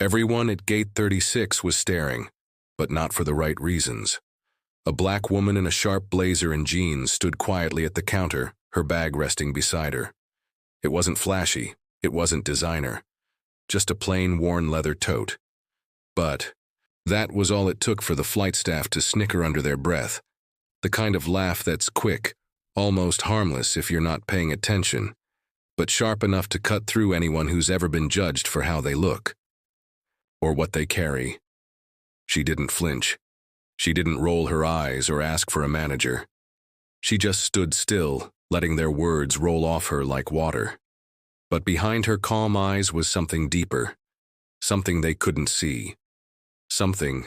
Everyone at Gate 36 was staring, but not for the right reasons. A black woman in a sharp blazer and jeans stood quietly at the counter, her bag resting beside her. It wasn't flashy, it wasn't designer, just a plain worn leather tote. But that was all it took for the flight staff to snicker under their breath, the kind of laugh that's quick, almost harmless if you're not paying attention, but sharp enough to cut through anyone who's ever been judged for how they look or what they carry. She didn't flinch. She didn't roll her eyes or ask for a manager. She just stood still, letting their words roll off her like water. But behind her calm eyes was something deeper, something they couldn't see, something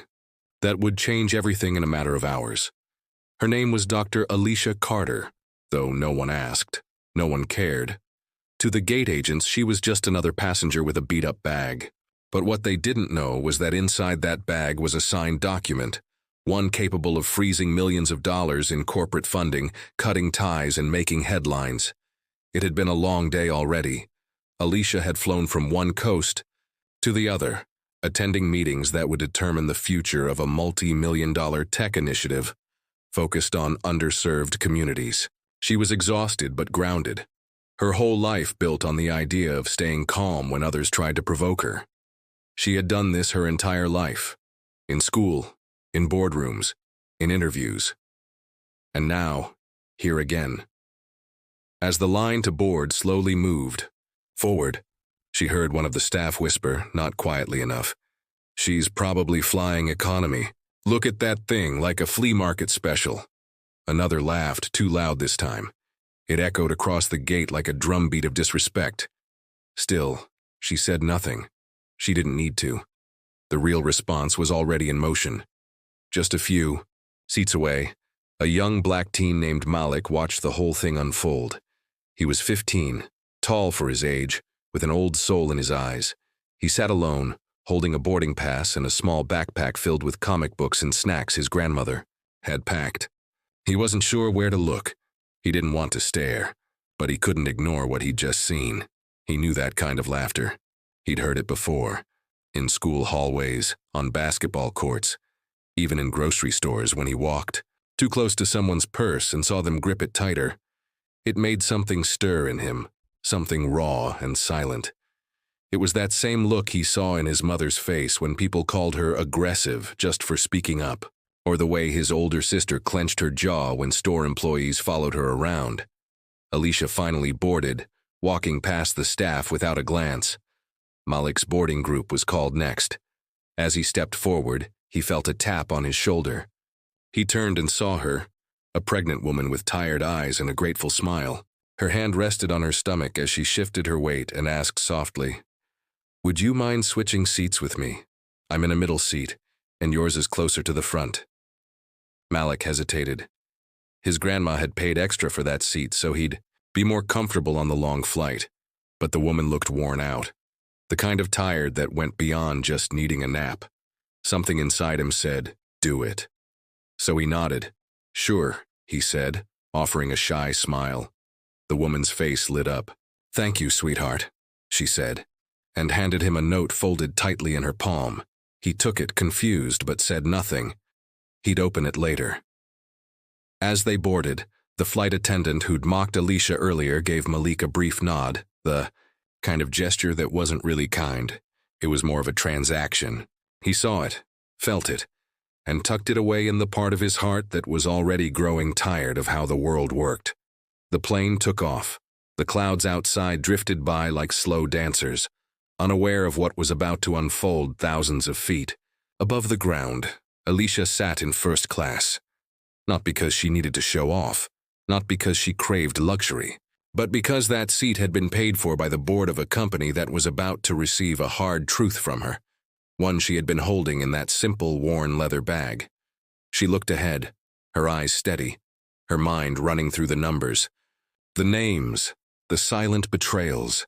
that would change everything in a matter of hours. Her name was Dr. Alicia Carter, though no one asked, no one cared. To the gate agents, she was just another passenger with a beat-up bag. But what they didn't know was that inside that bag was a signed document, one capable of freezing millions of dollars in corporate funding, cutting ties, and making headlines. It had been a long day already. Alicia had flown from one coast to the other, attending meetings that would determine the future of a multi-million-dollar tech initiative focused on underserved communities. She was exhausted but grounded, her whole life built on the idea of staying calm when others tried to provoke her. She had done this her entire life, in school, in boardrooms, in interviews. And now, here again. As the line to board slowly moved forward, she heard one of the staff whisper, not quietly enough, "She's probably flying economy. Look at that thing, like a flea market special." Another laughed, too loud this time. It echoed across the gate like a drumbeat of disrespect. Still, she said nothing. She didn't need to. The real response was already in motion. Just a few seats away, a young black teen named Malik watched the whole thing unfold. He was 15, tall for his age, with an old soul in his eyes. He sat alone, holding a boarding pass and a small backpack filled with comic books and snacks his grandmother had packed. He wasn't sure where to look. He didn't want to stare, but he couldn't ignore what he'd just seen. He knew that kind of laughter. He'd heard it before, in school hallways, on basketball courts, even in grocery stores when he walked too close to someone's purse and saw them grip it tighter. It made something stir in him, something raw and silent. It was that same look he saw in his mother's face when people called her aggressive just for speaking up, or the way his older sister clenched her jaw when store employees followed her around. Alicia finally boarded, walking past the staff without a glance. Malik's boarding group was called next. As he stepped forward, he felt a tap on his shoulder. He turned and saw her, a pregnant woman with tired eyes and a grateful smile. Her hand rested on her stomach as she shifted her weight and asked softly, "Would you mind switching seats with me? I'm in a middle seat, and yours is closer to the front." Malik hesitated. His grandma had paid extra for that seat so he'd be more comfortable on the long flight, but the woman looked worn out. The kind of tired that went beyond just needing a nap. Something inside him said, "Do it." So he nodded. "Sure," he said, offering a shy smile. The woman's face lit up. "Thank you, sweetheart," she said, and handed him a note folded tightly in her palm. He took it, confused, but said nothing. He'd open it later. As they boarded, the flight attendant who'd mocked Alicia earlier gave Malik a brief nod, the kind of gesture that wasn't really kind. It was more of a transaction. He saw it, felt it, and tucked it away in the part of his heart that was already growing tired of how the world worked. The plane took off. The clouds outside drifted by like slow dancers, unaware of what was about to unfold thousands of feet. Above the ground, Alicia sat in first class. Not because she needed to show off, not because she craved luxury, but because that seat had been paid for by the board of a company that was about to receive a hard truth from her, one she had been holding in that simple, worn leather bag. She looked ahead, her eyes steady, her mind running through the numbers. The names, the silent betrayals.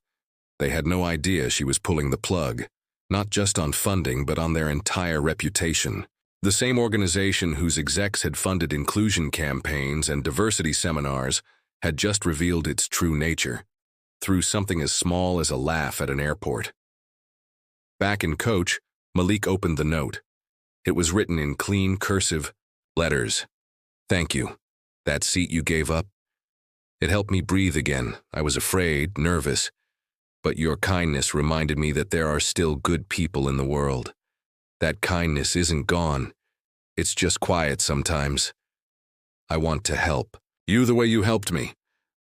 They had no idea she was pulling the plug, not just on funding but on their entire reputation. The same organization whose execs had funded inclusion campaigns and diversity seminars had just revealed its true nature, through something as small as a laugh at an airport. Back in coach, Malik opened the note. It was written in clean, cursive letters. "Thank you. That seat you gave up. It helped me breathe again. I was afraid, nervous. But your kindness reminded me that there are still good people in the world. That kindness isn't gone. It's just quiet sometimes. I want to help. You the way you helped me.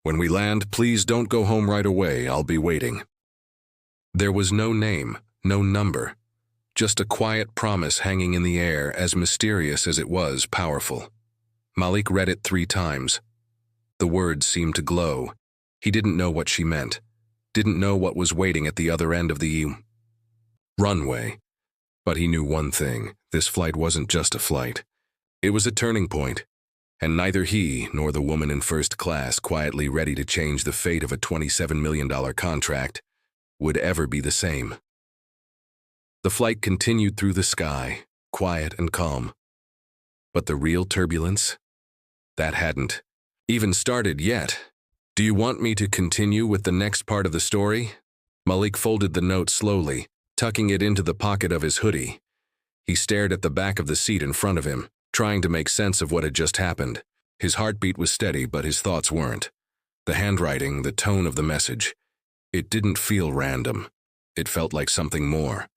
When we land, please don't go home right away. I'll be waiting." There was no name, no number. Just a quiet promise hanging in the air, as mysterious as it was powerful. Malik read it 3 times. The words seemed to glow. He didn't know what she meant. Didn't know what was waiting at the other end of the runway. But he knew one thing. This flight wasn't just a flight. It was a turning point. And neither he nor the woman in first class, quietly ready to change the fate of a $27 million contract, would ever be the same. The flight continued through the sky, quiet and calm. But the real turbulence? That hadn't even started yet. "Do you want me to continue with the next part of the story?" Malik folded the note slowly, tucking it into the pocket of his hoodie. He stared at the back of the seat in front of him, trying to make sense of what had just happened. His heartbeat was steady, but his thoughts weren't. The handwriting, the tone of the message. It didn't feel random. It felt like something more.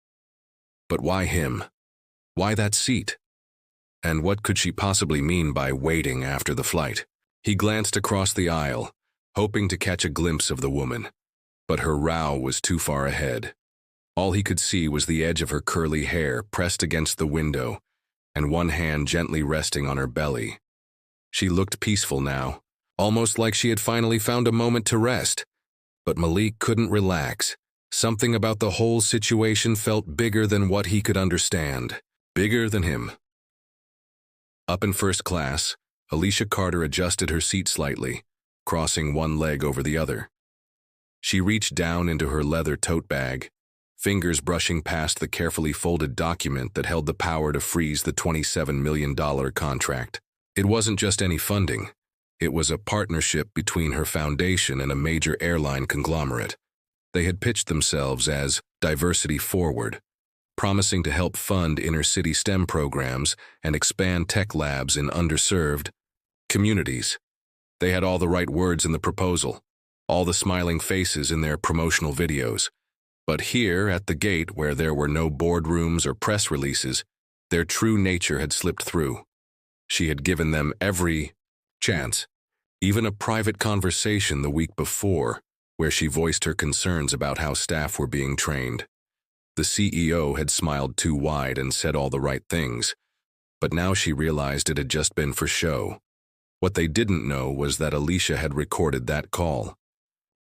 But why him? Why that seat? And what could she possibly mean by waiting after the flight? He glanced across the aisle, hoping to catch a glimpse of the woman. But her row was too far ahead. All he could see was the edge of her curly hair pressed against the window, and one hand gently resting on her belly. She looked peaceful now, almost like she had finally found a moment to rest. But Malik couldn't relax. Something about the whole situation felt bigger than what he could understand. Bigger than him. Up in first class, Alicia Carter adjusted her seat slightly, crossing one leg over the other. She reached down into her leather tote bag, fingers brushing past the carefully folded document that held the power to freeze the $27 million contract. It wasn't just any funding. It was a partnership between her foundation and a major airline conglomerate. They had pitched themselves as Diversity Forward, promising to help fund inner-city STEM programs and expand tech labs in underserved communities. They had all the right words in the proposal, all the smiling faces in their promotional videos. But here, at the gate where there were no boardrooms or press releases, their true nature had slipped through. She had given them every chance, even a private conversation the week before, where she voiced her concerns about how staff were being trained. The CEO had smiled too wide and said all the right things, but now she realized it had just been for show. What they didn't know was that Alicia had recorded that call.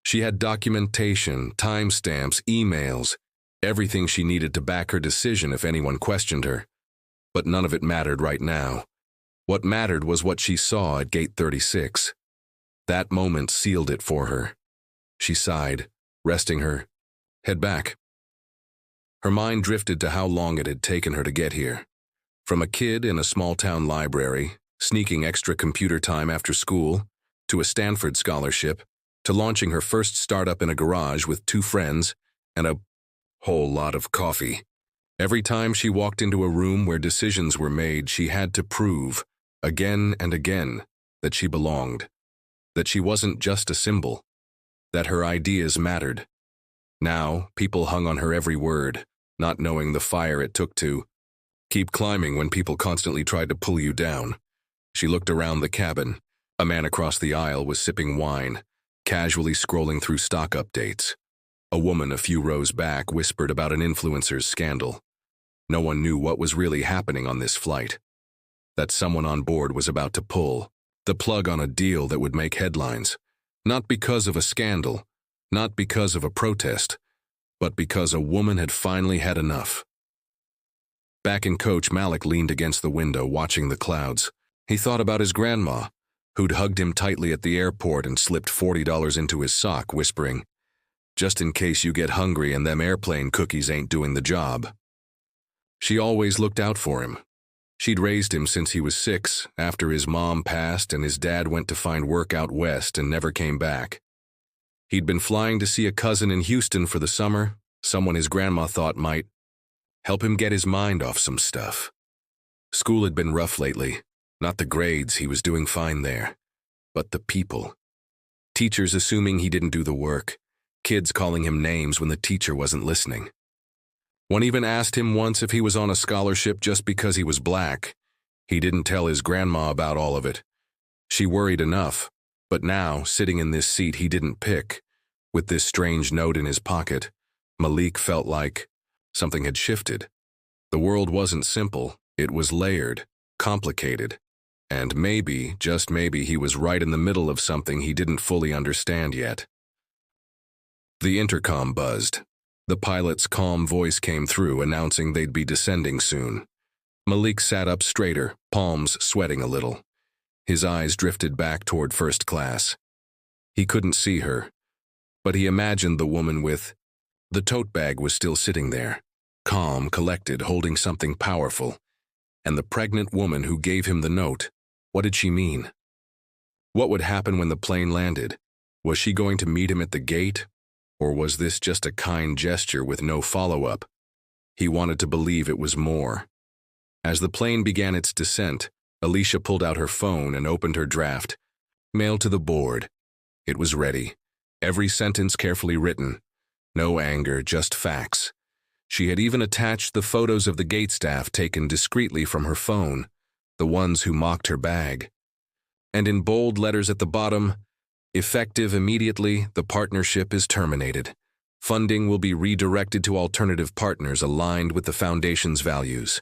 She had documentation, timestamps, emails, everything she needed to back her decision if anyone questioned her. But none of it mattered right now. What mattered was what she saw at Gate 36. That moment sealed it for her. She sighed, resting her head back. Her mind drifted to how long it had taken her to get here. From a kid in a small-town library, sneaking extra computer time after school, to a Stanford scholarship, to launching her first startup in a garage with 2 friends and a whole lot of coffee. Every time she walked into a room where decisions were made, she had to prove, again and again, that she belonged, that she wasn't just a symbol, that her ideas mattered. Now, people hung on her every word, not knowing the fire it took to keep climbing when people constantly tried to pull you down. She looked around the cabin. A man across the aisle was sipping wine, casually scrolling through stock updates. A woman a few rows back whispered about an influencer's scandal. No one knew what was really happening on this flight. That someone on board was about to pull the plug on a deal that would make headlines. Not because of a scandal, not because of a protest, but because a woman had finally had enough. Back in coach, Malik leaned against the window, watching the clouds. He thought about his grandma, who'd hugged him tightly at the airport and slipped $40 into his sock, whispering, "Just in case you get hungry and them airplane cookies ain't doing the job." She always looked out for him. She'd raised him since he was 6, after his mom passed and his dad went to find work out west and never came back. He'd been flying to see a cousin in Houston for the summer, someone his grandma thought might help him get his mind off some stuff. School had been rough lately. Not the grades, he was doing fine there. But the people. Teachers assuming he didn't do the work. Kids calling him names when the teacher wasn't listening. One even asked him once if he was on a scholarship just because he was black. He didn't tell his grandma about all of it. She worried enough, but now, sitting in this seat he didn't pick, with this strange note in his pocket, Malik felt like something had shifted. The world wasn't simple, it was layered, complicated, and maybe, just maybe, he was right in the middle of something he didn't fully understand yet. The intercom buzzed. The pilot's calm voice came through, announcing they'd be descending soon. Malik sat up straighter, palms sweating a little. His eyes drifted back toward first class. He couldn't see her, but he imagined the woman with the tote bag was still sitting there, calm, collected, holding something powerful. And the pregnant woman who gave him the note, what did she mean? What would happen when the plane landed? Was she going to meet him at the gate? Or was this just a kind gesture with no follow-up? He wanted to believe it was more. As the plane began its descent, Alicia pulled out her phone and opened her draft. Mail to the board. It was ready. Every sentence carefully written. No anger, just facts. She had even attached the photos of the gate staff taken discreetly from her phone, the ones who mocked her bag. And in bold letters at the bottom, effective immediately, the partnership is terminated. Funding will be redirected to alternative partners aligned with the Foundation's values.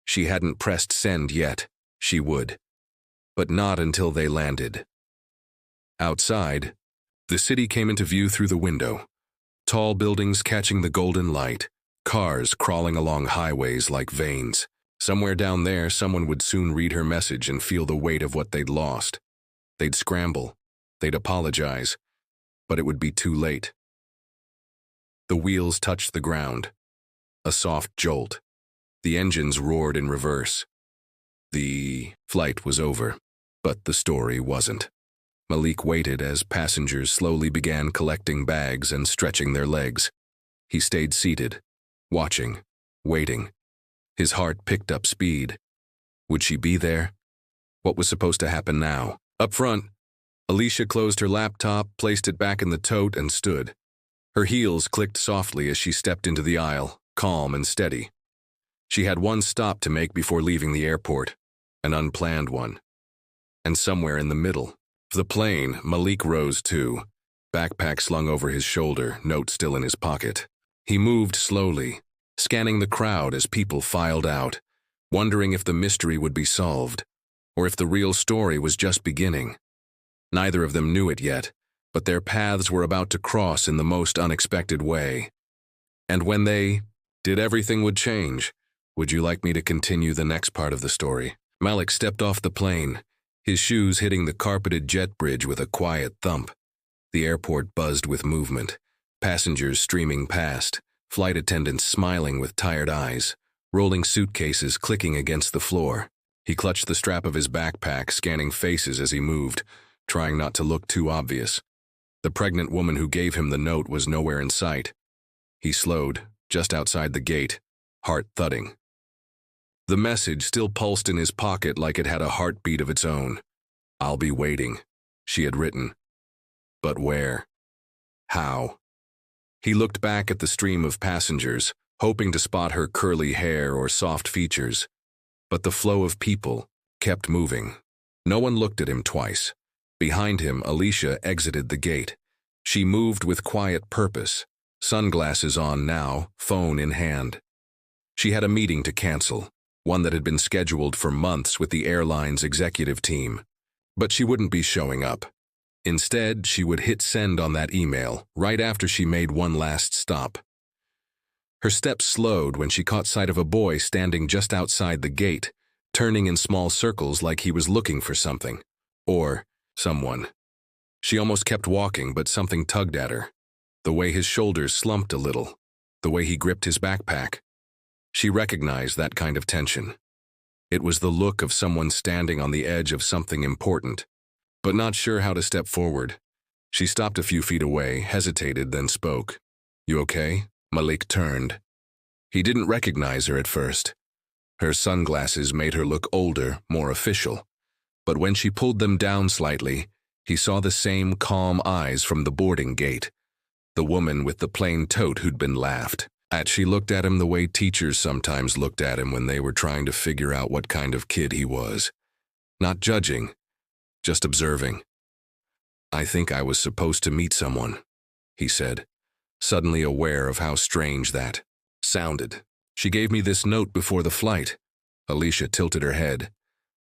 She hadn't pressed send yet. She would. But not until they landed. Outside, the city came into view through the window. Tall buildings catching the golden light, cars crawling along highways like veins. Somewhere down there, someone would soon read her message and feel the weight of what they'd lost. They'd scramble. They'd apologize, but it would be too late. The wheels touched the ground. A soft jolt. The engines roared in reverse. The flight was over, but the story wasn't. Malik waited as passengers slowly began collecting bags and stretching their legs. He stayed seated, watching, waiting. His heart picked up speed. Would she be there? What was supposed to happen now? Up front, Alicia closed her laptop, placed it back in the tote, and stood. Her heels clicked softly as she stepped into the aisle, calm and steady. She had one stop to make before leaving the airport, an unplanned one. And somewhere in the middle of the plane, Malik rose too, backpack slung over his shoulder, note still in his pocket. He moved slowly, scanning the crowd as people filed out, wondering if the mystery would be solved, or if the real story was just beginning. Neither of them knew it yet, but their paths were about to cross in the most unexpected way. And when they did, everything would change. Would you like me to continue the next part of the story? Malik stepped off the plane, his shoes hitting the carpeted jet bridge with a quiet thump. The airport buzzed with movement, passengers streaming past, flight attendants smiling with tired eyes, rolling suitcases clicking against the floor. He clutched the strap of his backpack, scanning faces as he moved, trying not to look too obvious. The pregnant woman who gave him the note was nowhere in sight. He slowed, just outside the gate, heart thudding. The message still pulsed in his pocket like it had a heartbeat of its own. "I'll be waiting," she had written. But where? How? He looked back at the stream of passengers, hoping to spot her curly hair or soft features. But the flow of people kept moving. No one looked at him twice. Behind him, Alicia exited the gate. She moved with quiet purpose, sunglasses on now, phone in hand. She had a meeting to cancel, one that had been scheduled for months with the airline's executive team. But she wouldn't be showing up. Instead, she would hit send on that email right after she made one last stop. Her steps slowed when she caught sight of a boy standing just outside the gate, turning in small circles like he was looking for something. Or someone. She almost kept walking, but something tugged at her. The way his shoulders slumped a little. The way he gripped his backpack. She recognized that kind of tension. It was the look of someone standing on the edge of something important, but not sure how to step forward. She stopped a few feet away, hesitated, then spoke. "You okay?" Malik turned. He didn't recognize her at first. Her sunglasses made her look older, more official. But when she pulled them down slightly, he saw the same calm eyes from the boarding gate. The woman with the plain tote who'd been laughed at. She looked at him the way teachers sometimes looked at him when they were trying to figure out what kind of kid he was. Not judging, just observing. "I think I was supposed to meet someone," he said, suddenly aware of how strange that sounded. "She gave me this note before the flight." Alicia tilted her head.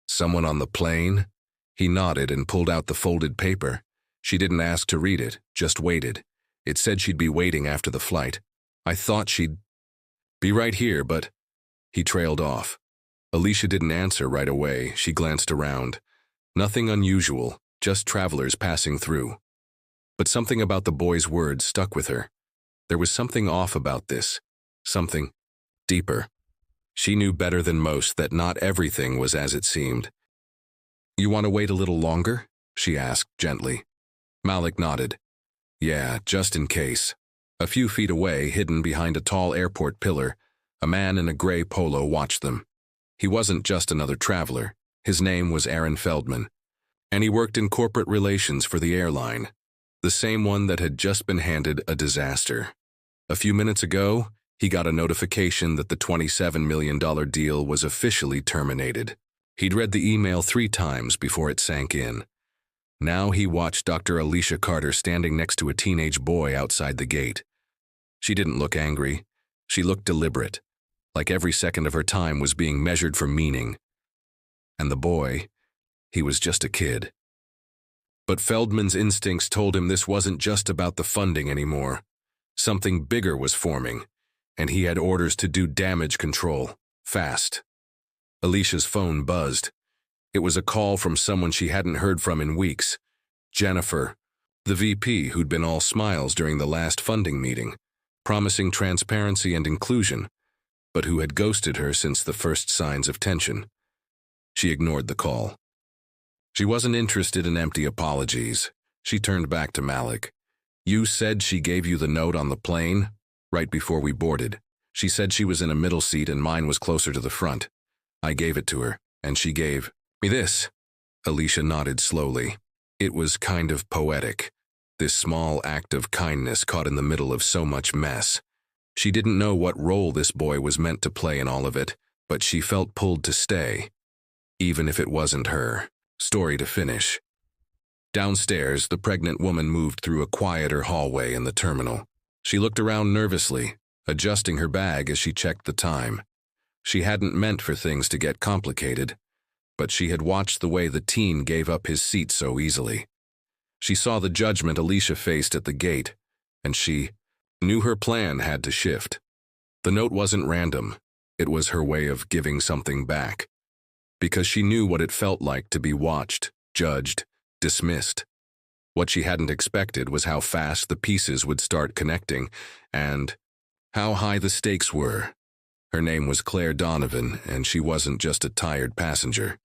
"Someone on the plane?" He nodded and pulled out the folded paper. She didn't ask to read it, just waited. It said she'd be waiting after the flight. "I thought she'd be right here, but—" He trailed off. Alicia didn't answer right away. She glanced around. Nothing unusual, just travelers passing through. But something about the boy's words stuck with her. There was something off about this. Something deeper. She knew better than most that not everything was as it seemed. "You want to wait a little longer?" she asked gently. Malik nodded. "Yeah, just in case." A few feet away, hidden behind a tall airport pillar, a man in a gray polo watched them. He wasn't just another traveler. His name was Aaron Feldman, and he worked in corporate relations for the airline, the same one that had just been handed a disaster. A few minutes ago, he got a notification that the $27 million deal was officially terminated. He'd read the email 3 times before it sank in. Now he watched Dr. Alicia Carter standing next to a teenage boy outside the gate. She didn't look angry. She looked deliberate, like every second of her time was being measured for meaning. And the boy, he was just a kid. But Feldman's instincts told him this wasn't just about the funding anymore. Something bigger was forming, and he had orders to do damage control, fast. Alicia's phone buzzed. It was a call from someone she hadn't heard from in weeks. Jennifer, the VP who'd been all smiles during the last funding meeting, promising transparency and inclusion, but who had ghosted her since the first signs of tension. She ignored the call. She wasn't interested in empty apologies. She turned back to Malik. "You said she gave you the note on the plane?" "Right before we boarded. She said she was in a middle seat and mine was closer to the front. I gave it to her, and she gave me this." Alicia nodded slowly. It was kind of poetic, this small act of kindness caught in the middle of so much mess. She didn't know what role this boy was meant to play in all of it, but she felt pulled to stay, even if it wasn't her story to finish. Downstairs, the pregnant woman moved through a quieter hallway in the terminal. She looked around nervously, adjusting her bag as she checked the time. She hadn't meant for things to get complicated, but she had watched the way the teen gave up his seat so easily. She saw the judgment Alicia faced at the gate, and she knew her plan had to shift. The note wasn't random. It was her way of giving something back. Because she knew what it felt like to be watched, judged, dismissed. What she hadn't expected was how fast the pieces would start connecting, and how high the stakes were. Her name was Claire Donovan, and she wasn't just a tired passenger.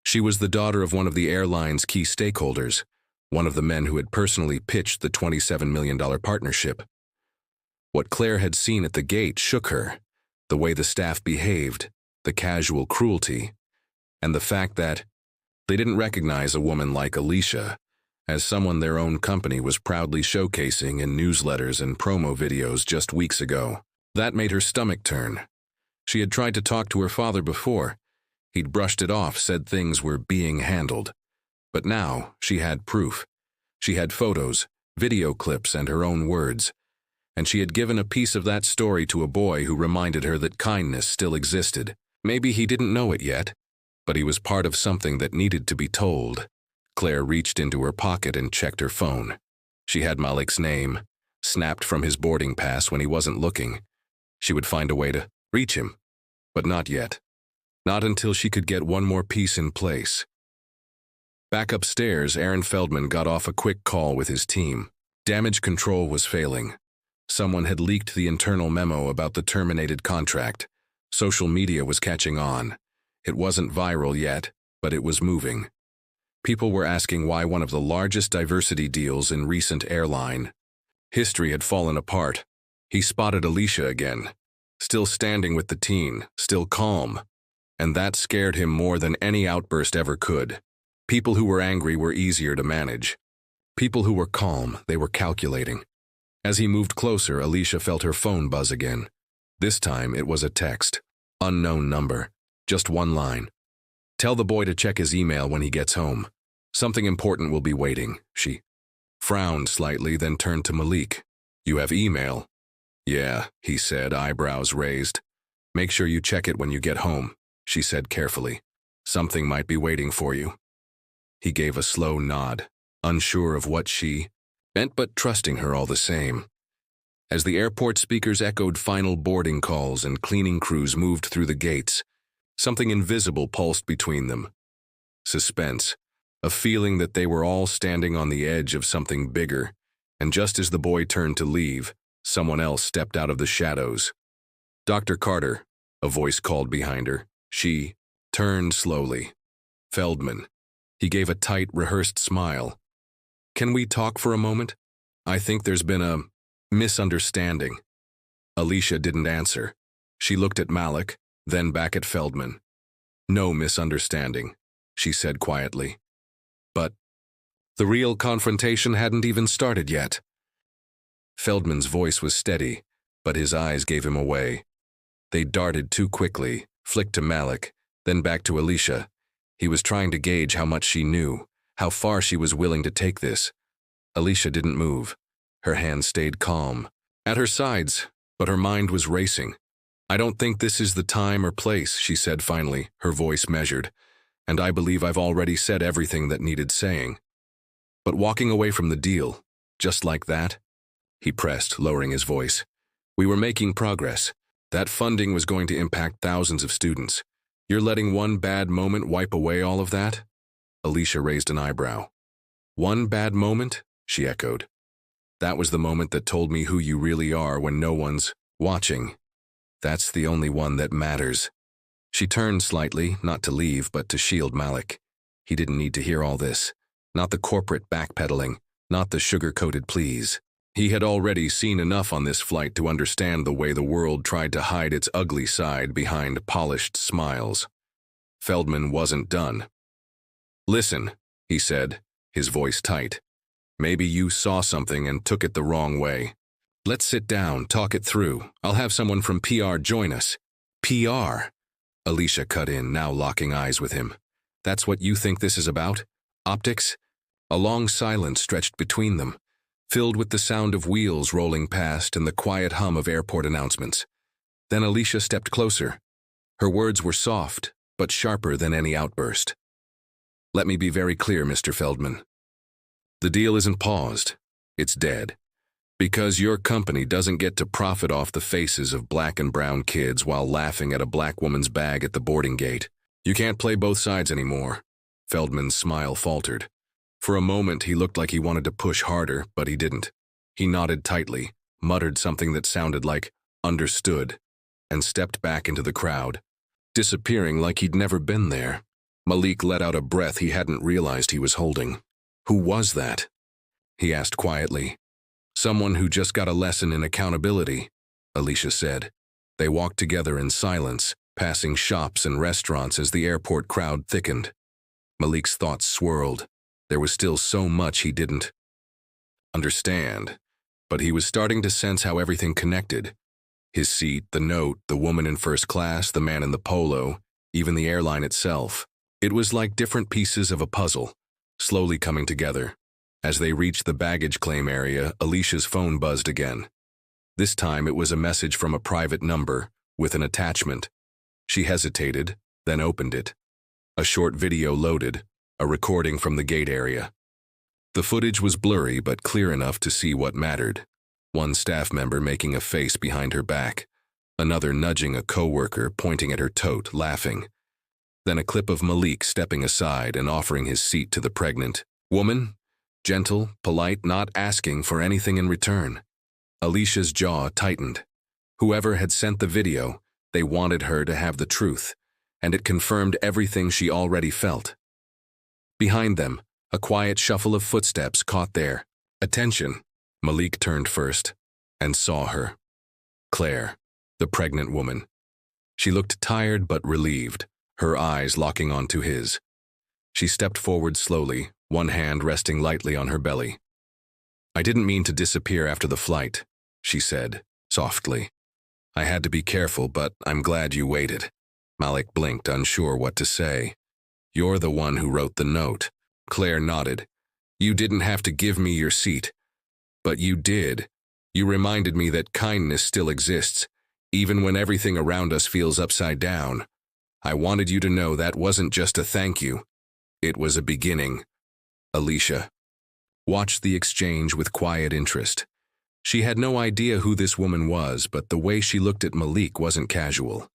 She was the daughter of one of the airline's key stakeholders, one of the men who had personally pitched the $27 million partnership. What Claire had seen at the gate shook her, the way the staff behaved, the casual cruelty, and the fact that they didn't recognize a woman like Alicia as someone their own company was proudly showcasing in newsletters and promo videos just weeks ago. That made her stomach turn. She had tried to talk to her father before. He'd brushed it off, said things were being handled. But now she had proof. She had photos, video clips, and her own words. And she had given a piece of that story to a boy who reminded her that kindness still existed. Maybe he didn't know it yet, but he was part of something that needed to be told. Claire reached into her pocket and checked her phone. She had Malik's name, snapped from his boarding pass when he wasn't looking. She would find a way to reach him, but not yet. Not until she could get one more piece in place. Back upstairs, Aaron Feldman got off a quick call with his team. Damage control was failing. Someone had leaked the internal memo about the terminated contract. Social media was catching on. It wasn't viral yet, but it was moving. People were asking why one of the largest diversity deals in recent airline history had fallen apart. He spotted Alicia again. still standing with the teen, still calm. And that scared him more than any outburst ever could. People who were angry were easier to manage. People who were calm, they were calculating. As he moved closer, Alicia felt her phone buzz again. This time it was a text. Unknown number. Just one line. Tell the boy to check his email when he gets home. Something important will be waiting, she frowned slightly, then turned to Malik. You have email? Yeah, he said, eyebrows raised. Make sure you check it when you get home, she said carefully. Something might be waiting for you. He gave a slow nod, unsure of what she meant, but trusting her all the same. As the airport speakers echoed final boarding calls and cleaning crews moved through the gates, something invisible pulsed between them. Suspense, a feeling that they were all standing on the edge of something bigger, and just as the boy turned to leave, someone else stepped out of the shadows. Dr. Carter, a voice called behind her. She turned slowly. Feldman. He gave a tight, rehearsed smile. Can we talk for a moment? I think there's been a misunderstanding. Alicia didn't answer. She looked at Malik, then back at Feldman. No misunderstanding, she said quietly. But the real confrontation hadn't even started yet. Feldman's voice was steady, but his eyes gave him away. They darted too quickly, flicked to Malik, then back to Alicia. He was trying to gauge how much she knew, how far she was willing to take this. Alicia didn't move. Her hands stayed calm, at her sides, but her mind was racing. I don't think this is the time or place, she said finally, her voice measured. And I believe I've already said everything that needed saying. But walking away from the deal, just like that? He pressed, lowering his voice. We were making progress. That funding was going to impact thousands of students. You're letting one bad moment wipe away all of that? Alicia raised an eyebrow. One bad moment? She echoed. That was the moment that told me who you really are when no one's watching. That's the only one that matters. She turned slightly, not to leave, but to shield Malik. He didn't need to hear all this. Not the corporate backpedaling, not the sugar-coated pleas. He had already seen enough on this flight to understand the way the world tried to hide its ugly side behind polished smiles. Feldman wasn't done. Listen, he said, his voice tight. Maybe you saw something and took it the wrong way. Let's sit down, talk it through. I'll have someone from PR join us. PR? Alicia cut in, now locking eyes with him. That's what you think this is about? Optics? A long silence stretched between them, filled with the sound of wheels rolling past and the quiet hum of airport announcements. Then Alicia stepped closer. Her words were soft, but sharper than any outburst. Let me be very clear, Mr. Feldman. The deal isn't paused. It's dead. Because your company doesn't get to profit off the faces of black and brown kids while laughing at a black woman's bag at the boarding gate. You can't play both sides anymore. Feldman's smile faltered. For a moment, he looked like he wanted to push harder, but he didn't. He nodded tightly, muttered something that sounded like understood, and stepped back into the crowd, disappearing like he'd never been there. Malik let out a breath he hadn't realized he was holding. Who was that? He asked quietly. Someone who just got a lesson in accountability, Alicia said. They walked together in silence, passing shops and restaurants as the airport crowd thickened. Malik's thoughts swirled. There was still so much he didn't understand, but he was starting to sense how everything connected. His seat, the note, the woman in first class, the man in the polo, even the airline itself. It was like different pieces of a puzzle, slowly coming together. As they reached the baggage claim area, Alicia's phone buzzed again. This time it was a message from a private number, with an attachment. She hesitated, then opened it. A short video loaded, a recording from the gate area. The footage was blurry but clear enough to see what mattered. One staff member making a face behind her back, another nudging a coworker, pointing at her tote, laughing. Then a clip of Malik stepping aside and offering his seat to the pregnant woman. Gentle, polite, not asking for anything in return. Alicia's jaw tightened. Whoever had sent the video, they wanted her to have the truth, and it confirmed everything she already felt. Behind them, a quiet shuffle of footsteps caught their attention. Malik turned first and saw her. Claire, the pregnant woman. She looked tired but relieved, her eyes locking onto his. She stepped forward slowly, one hand resting lightly on her belly. "I didn't mean to disappear after the flight," she said, softly. "I had to be careful, but I'm glad you waited." Malik blinked, unsure what to say. "You're the one who wrote the note." Claire nodded. "You didn't have to give me your seat. But you did. You reminded me that kindness still exists, even when everything around us feels upside down. I wanted you to know that wasn't just a thank you. It was a beginning." Alicia watched the exchange with quiet interest. She had no idea who this woman was, but the way she looked at Malik wasn't casual.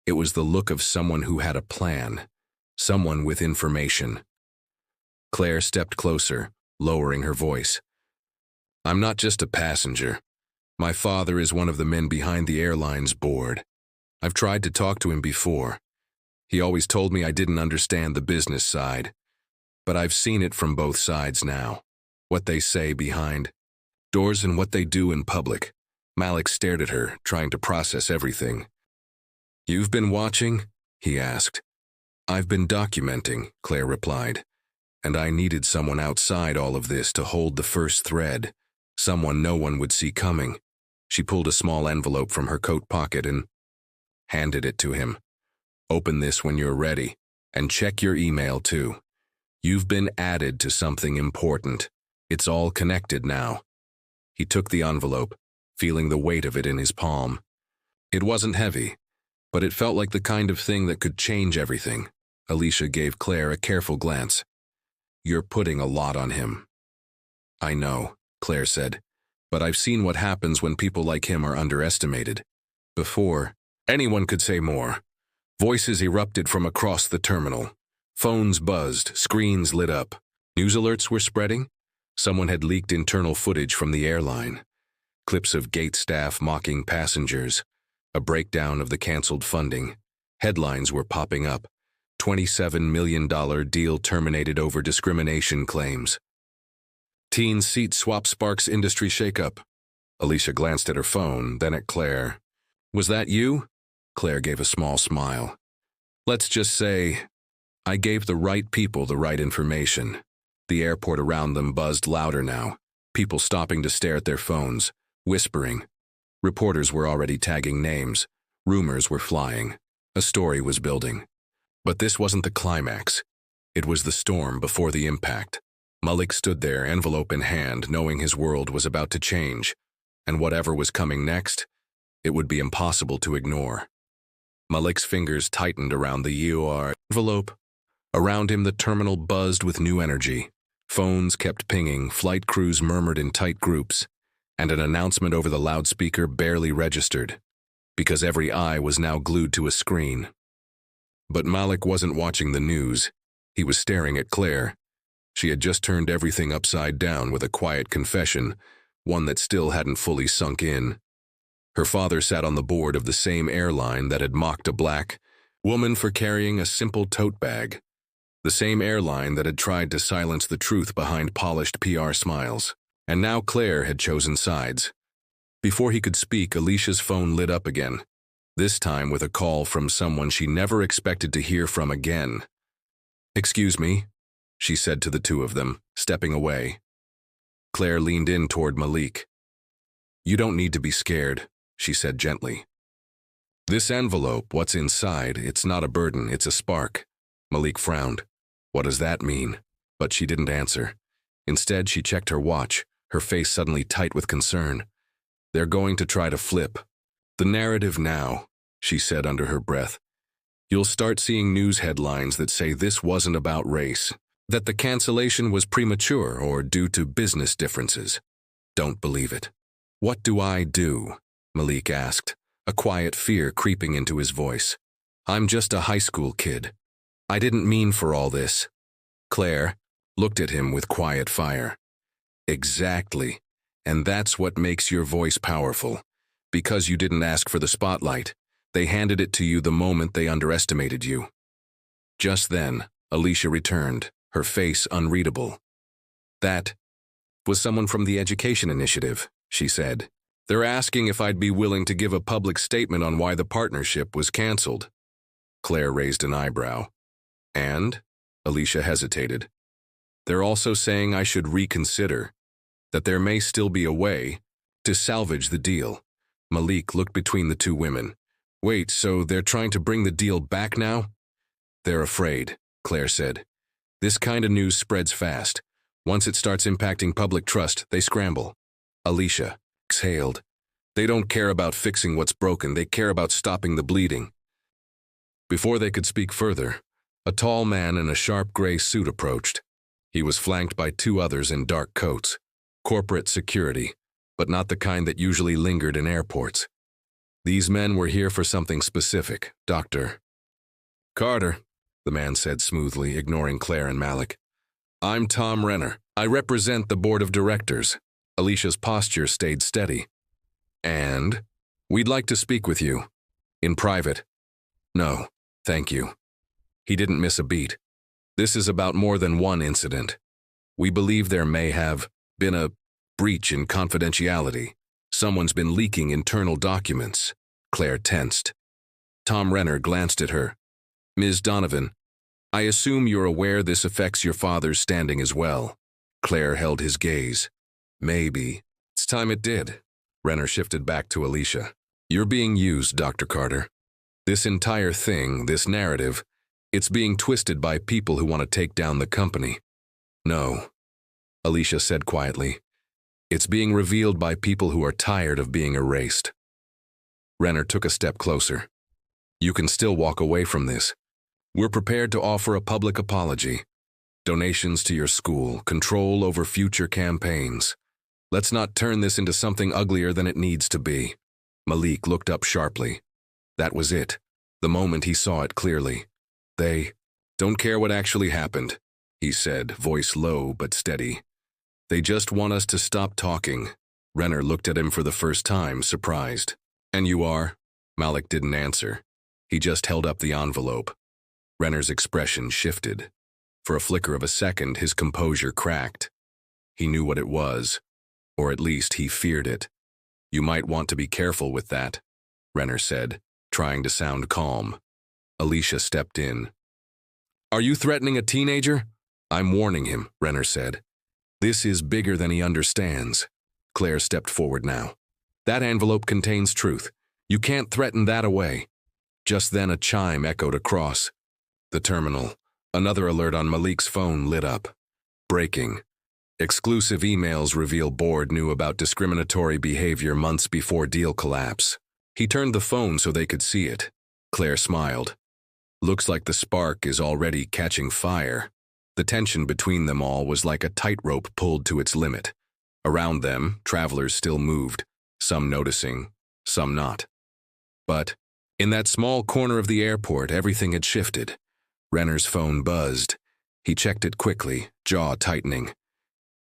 It was the look of someone who had a plan, someone with information. Claire stepped closer, lowering her voice. "I'm not just a passenger. My father is one of the men behind the airline's board. I've tried to talk to him before. He always told me I didn't understand the business side. But I've seen it from both sides now. What they say behind doors and what they do in public." Malik stared at her, trying to process everything. "You've been watching?" he asked. "I've been documenting," Claire replied. "And I needed someone outside all of this to hold the first thread, someone no one would see coming." She pulled a small envelope from her coat pocket and handed it to him. "Open this when you're ready, and check your email too. You've been added to something important. It's all connected now." He took the envelope, feeling the weight of it in his palm. It wasn't heavy, but it felt like the kind of thing that could change everything. Alicia gave Claire a careful glance. "You're putting a lot on him." "I know," Claire said, "but I've seen what happens when people like him are underestimated. Before anyone could say more." Voices erupted from across the terminal. Phones buzzed, screens lit up. News alerts were spreading. Someone had leaked internal footage from the airline. Clips of gate staff mocking passengers. A breakdown of the canceled funding. Headlines were popping up. $27 million deal terminated over discrimination claims. Teen seat swap sparks industry shakeup. Alicia glanced at her phone, then at Claire. "Was that you?" Claire gave a small smile. "Let's just say I gave the right people the right information." The airport around them buzzed louder now, people stopping to stare at their phones, whispering. Reporters were already tagging names. Rumors were flying. A story was building. But this wasn't the climax. It was the storm before the impact. Malik stood there, envelope in hand, knowing his world was about to change, and whatever was coming next, it would be impossible to ignore. Malik's fingers tightened around the UR envelope. Around him, the terminal buzzed with new energy. Phones kept pinging, flight crews murmured in tight groups, and an announcement over the loudspeaker barely registered, because every eye was now glued to a screen. But Malik wasn't watching the news. He was staring at Claire. She had just turned everything upside down with a quiet confession, one that still hadn't fully sunk in. Her father sat on the board of the same airline that had mocked a black woman for carrying a simple tote bag. The same airline that had tried to silence the truth behind polished PR smiles. And now Claire had chosen sides. Before he could speak, Alicia's phone lit up again, this time with a call from someone she never expected to hear from again. "Excuse me," she said to the two of them, stepping away. Claire leaned in toward Malik. "You don't need to be scared," she said gently. "This envelope, what's inside, it's not a burden, it's a spark." Malik frowned. "What does that mean?" But she didn't answer. Instead, she checked her watch, her face suddenly tight with concern. "They're going to try to flip the narrative now," she said under her breath. "You'll start seeing news headlines that say this wasn't about race, that the cancellation was premature or due to business differences. Don't believe it." "What do I do?" Malik asked, a quiet fear creeping into his voice. "I'm just a high school kid. I didn't mean for all this." Claire looked at him with quiet fire. "Exactly. And that's what makes your voice powerful. Because you didn't ask for the spotlight. They handed it to you the moment they underestimated you." Just then, Alicia returned, her face unreadable. "That was someone from the Education Initiative," she said. They're asking if I'd be willing to give a public statement on why the partnership was canceled. Claire raised an eyebrow. And? Alicia hesitated. They're also saying I should reconsider, that there may still be a way to salvage the deal. Malik looked between the two women. Wait, so they're trying to bring the deal back now? They're afraid, Claire said. This kind of news spreads fast. Once it starts impacting public trust, they scramble. Alicia exhaled. They don't care about fixing what's broken, they care about stopping the bleeding. Before they could speak further, a tall man in a sharp gray suit approached. He was flanked by two others in dark coats. Corporate security, but not the kind that usually lingered in airports. These men were here for something specific, Dr. Carter, the man said smoothly, ignoring Claire and Malik. I'm Tom Renner. I represent the board of directors. Alicia's posture stayed steady. And? We'd like to speak with you. In private. No, thank you. He didn't miss a beat. This is about more than one incident. We believe there may have been a breach in confidentiality. Someone's been leaking internal documents. Claire tensed. Tom Renner glanced at her. Ms. Donovan, I assume you're aware this affects your father's standing as well. Claire held his gaze. Maybe. It's time it did. Renner shifted back to Alicia. You're being used, Dr. Carter. This entire thing, this narrative, it's being twisted by people who want to take down the company. No, Alicia said quietly. It's being revealed by people who are tired of being erased. Renner took a step closer. You can still walk away from this. We're prepared to offer a public apology. Donations to your school, control over future campaigns. Let's not turn this into something uglier than it needs to be. Malik looked up sharply. That was it, the moment he saw it clearly. They don't care what actually happened, he said, voice low but steady. They just want us to stop talking. Renner looked at him for the first time, surprised. And you are? Malik didn't answer. He just held up the envelope. Renner's expression shifted. For a flicker of a second, his composure cracked. He knew what it was, or at least he feared it. You might want to be careful with that, Renner said, trying to sound calm. Alicia stepped in. Are you threatening a teenager? I'm warning him, Renner said. This is bigger than he understands. Claire stepped forward now. That envelope contains truth. You can't threaten that away. Just then a chime echoed across the terminal. Another alert on Malik's phone lit up. Breaking. Exclusive emails reveal board knew about discriminatory behavior months before deal collapse. He turned the phone so they could see it. Claire smiled. Looks like the spark is already catching fire. The tension between them all was like a tightrope pulled to its limit. Around them, travelers still moved, some noticing, some not. But in that small corner of the airport, everything had shifted. Renner's phone buzzed. He checked it quickly, jaw tightening.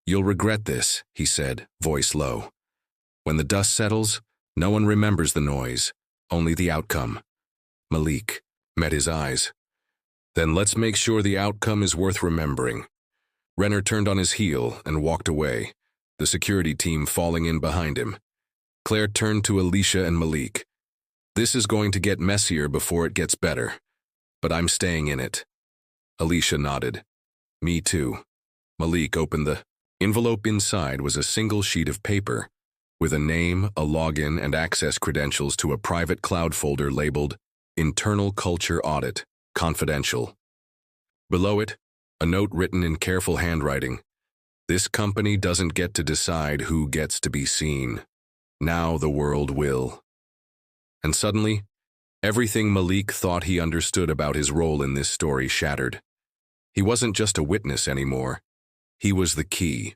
You'll regret this, he said, voice low. When the dust settles, no one remembers the noise, only the outcome. Malik met his eyes. Then let's make sure the outcome is worth remembering. Renner turned on his heel and walked away, the security team falling in behind him. Claire turned to Alicia and Malik. This is going to get messier before it gets better, but I'm staying in it. Alicia nodded. Me too. Malik opened the envelope. Inside was a single sheet of paper with a name, a login, and access credentials to a private cloud folder labeled Internal Culture Audit, Confidential. Below it, a note written in careful handwriting. This company doesn't get to decide who gets to be seen. Now the world will. And suddenly, everything Malik thought he understood about his role in this story shattered. He wasn't just a witness anymore. He was the key.